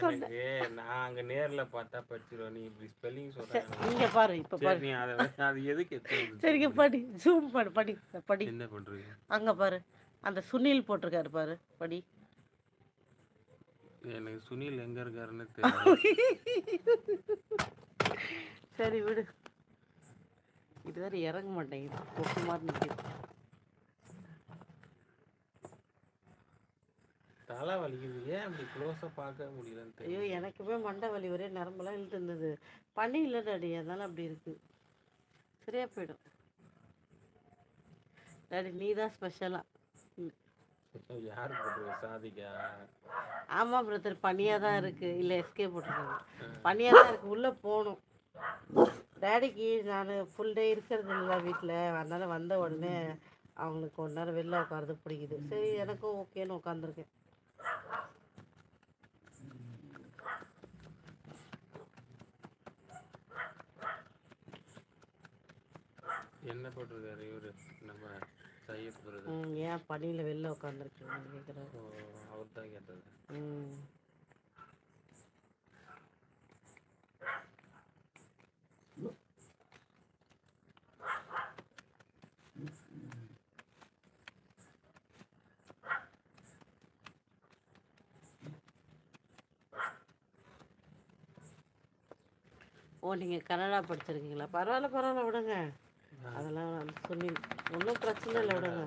சொன்னேன். எனக்கு நான் அங்க நேர்ல பார்த்தா படிச்சிருவேன். நீ இப்படி ஸ்பெல்லிங் சொல்ற எனக்கு இங்க பாரு, இப்ப சரி பாரு. நீ அது எதுக்கு எடுத்து சரிங்க, வந்து படி, ஜூம் பண்ணு, படி, படி. என்ன பண்றீங்க? அங்க பாரு, அந்த சுனில் போட்டிருக்காரு பாரு, படி. எனக்கு சுனில் எங்க இருக்காருன்னு தெரியல. சரி விடு, இது வேற இறங்க மாட்டேங்குது, கொக்கு மாதிரி நிற்கிது. தலை வலிக்குது, ஏன் அப்படி க்ளோஸா பார்க்க முடியலன்னு ஐயோ, தெரியல. எனக்குமே மண்டை வலி, ஒரே நரம்பெல்லாம் இழுத்து இருந்தது. பண்ணி இல்லை டாடி, அதனால அப்படி இருக்கு. சரியா போயிடும் டாடி, நீ தான் ஸ்பெஷலா. யாரு போட்டுருக்க, சாதிக்கா? ஆமா பிரதர், பனியாக தான் இருக்கு. இல்லை, எஸ்கே போட்டிருக்காங்க. பனியாக தான் இருக்கு, உள்ளே போகணும். டேடிக்கு நான் ஃபுல் டே இருக்கிறது இல்லை வீட்டில், அதனால் வந்த உடனே அவங்களுக்கு ஒரு நேரம் வெளில உட்காரது பிடிக்குது. சரி, எனக்கும் ஓகேன்னு உட்காந்துருக்கேன். என்ன போட்டிருக்காரு இவரு, நம்ம சையத் பிரதர்? ஏன் பனியில் வெளில உட்காந்துருக்கீங்கன்னு கேட்குறேன். அவர் தான் கேட்டது. ஓ, நீங்கள் கனடா படிச்சிருக்கீங்களா? பரவாயில்ல பரவாயில்ல, விடுங்க. அதெல்லாம் சொல்லி ஒன்றும் பிரச்சனை இல்லை, விடுங்க.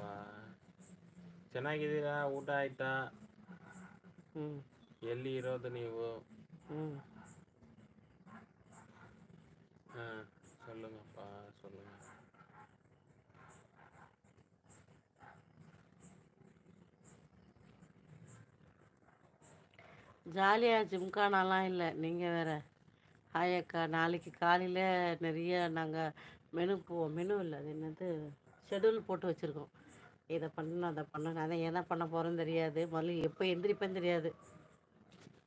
ಚೆನ್ನಾಗಿದ್ದೀರಾ? ಊಟ ಆಯ್ತಾ? ಹ್ಞೂ. ಎಲ್ಲಿ ಇರೋದು ನೀವು? சொல்லுங்கப்பா, சொல்லுங்க. ஜாலியாக ஜிம்கானாலாம் இல்லை, நீங்கள் வேறு. ஹாய் அக்கா, நாளைக்கு காலையில் நிறைய நாங்கள் மெனு இல்லை, அது என்னது, ஷெடியூல் போட்டு வச்சுருக்கோம். இதை பண்ணணும் அதை பண்ணணும், அதை என்ன பண்ண போகிறோன்னு தெரியாது. முதல்ல எப்போ எந்திரிப்பேன்னு தெரியாது.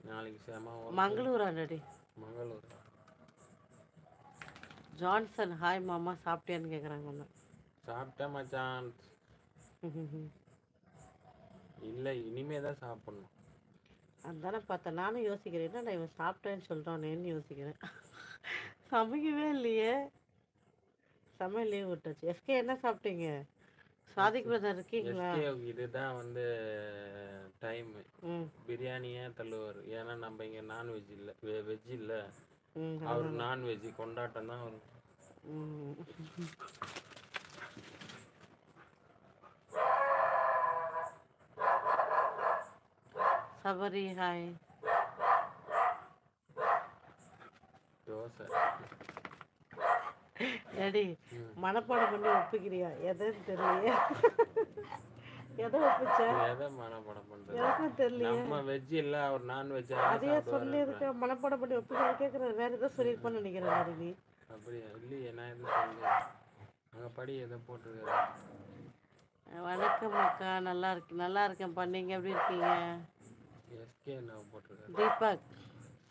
நாளைக்கு மங்களூரா டாடி? மங்களூர். ஜான்சன், ஹாய் மாமா, சாப்பிட்டியான்னு கேட்குறாங்க ஒன்று. சாப்பிட்டேன் மச்சான். இல்லை, இனிமே தான் சாப்பிட்ணும். அதுதானே பார்த்தேன், நானும் யோசிக்கிறேன், என்ன இவன் சாப்பிட்டேன்னு சொல்கிறானேன்னு யோசிக்கிறேன். சமைக்கவே இல்லையே, சமையல் லீவ் விட்டாச்சு. எஸ்கே, என்ன சாப்பிட்டீங்க? சாதிக் பிரதர் இருக்கீங்களா? இதுதான் வந்து டைம். பிரியாணியே தள்ளுவார், ஏன்னா நம்ம இங்கே நான்வெஜ் இல்லை, வெஜ் இல்லை. அவர் நான்வெஜ் கொண்டாட்டம் தான் வரும். சபரி, ஹாய். தோசை ஏடி, மனப்பாடம் பண்ணி ஒப்பிக்கிறியா? எதுன்னு தெரியலையே. எதை ஒப்பிச்ச? எதை மனப்பாடம் பண்றது? எனக்கும் தெரியலையே. நம்ம வெஜ் இல்ல, அவர் நான்வெஜ். அதையே சொல்லி இருக்க, மனப்பாடம் பண்ணி ஒப்பிக்கிற கேட்குறேன். வேற ஏதோ சொல்லியிருப்பான்னு நினைக்கிறேன் டாடி நீ. அப்படியா? இல்லையே, நான் எதுவும் சொல்லல. அங்கே படி எதை போட்டிருக்காரு. வணக்கம் அக்கா, நல்லா இருக்கேன்ப்பா, நீங்கள் எப்படி இருக்கீங்க? எஸ்கே என்ன போட்டிருக்காரு? தீபக்,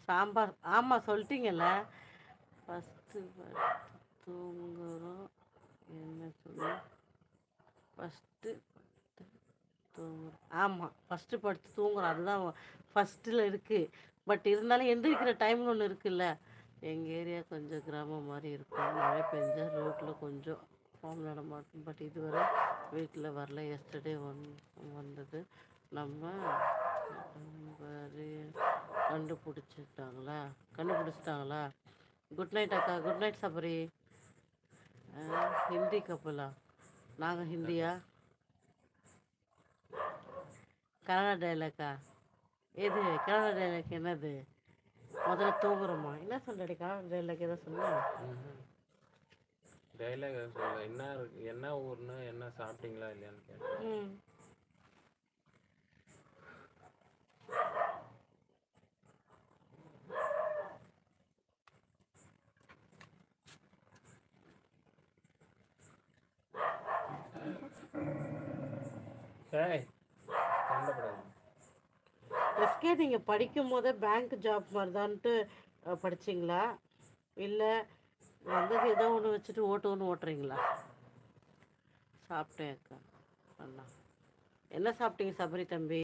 சாம்பார். ஆமாம், சொல்லிட்டீங்கல்ல. ஃபஸ்ட்டு தூங்குறோம், என்ன சொல்லு, ஃபஸ்ட்டு தூங்குறோம். ஆமாம், ஃபஸ்ட்டு படுத்து தூங்குறோம், அதுதான் ஃபஸ்ட்டில் இருக்குது. பட் இருந்தாலும் எந்திரிக்கிற டைம்னு ஒன்று இருக்குல்ல. எங்கள் ஏரியா கொஞ்சம் கிராமம் மாதிரி இருக்கும், மழை பெஞ்சால் ரோட்டில் கொஞ்சம் ஃபோன் நடமாட்டும். பட் இதுவரை வீட்டில் வரல. எஸ்டர்டே வந்தது. நம்ம கண்டுபிடிச்சிட்டாங்களா? குட் நைட் அக்கா. Good night Sabari. ஹிந்தி கப்பலா? நாங்கள் ஹிந்தியா? கன்னடா டைலாக்கா? எது கன்னடா டைலாக்? என்னது? முதல்ல தூங்குறோமா? என்ன சொல்றடி? கன்னடா டைலாக் எதை சொன்ன? டைலாக் சொல்ல. என்ன ஊர்னு, என்ன சாப்பிட்டீங்களா இல்லையான்னு கேட்டேன். எஸ்கே, நீங்கள் படிக்கும் போதே பேங்க் ஜாப் மாதிரிதான்ட்டு படிச்சிங்களா, இல்லை வந்தது ஏதோ ஒன்று வச்சுட்டு ஓட்டுறீங்களா? சாப்பிட்டேன் அக்கா. அண்ணா, என்ன சாப்பிட்டீங்க சபரி தம்பி?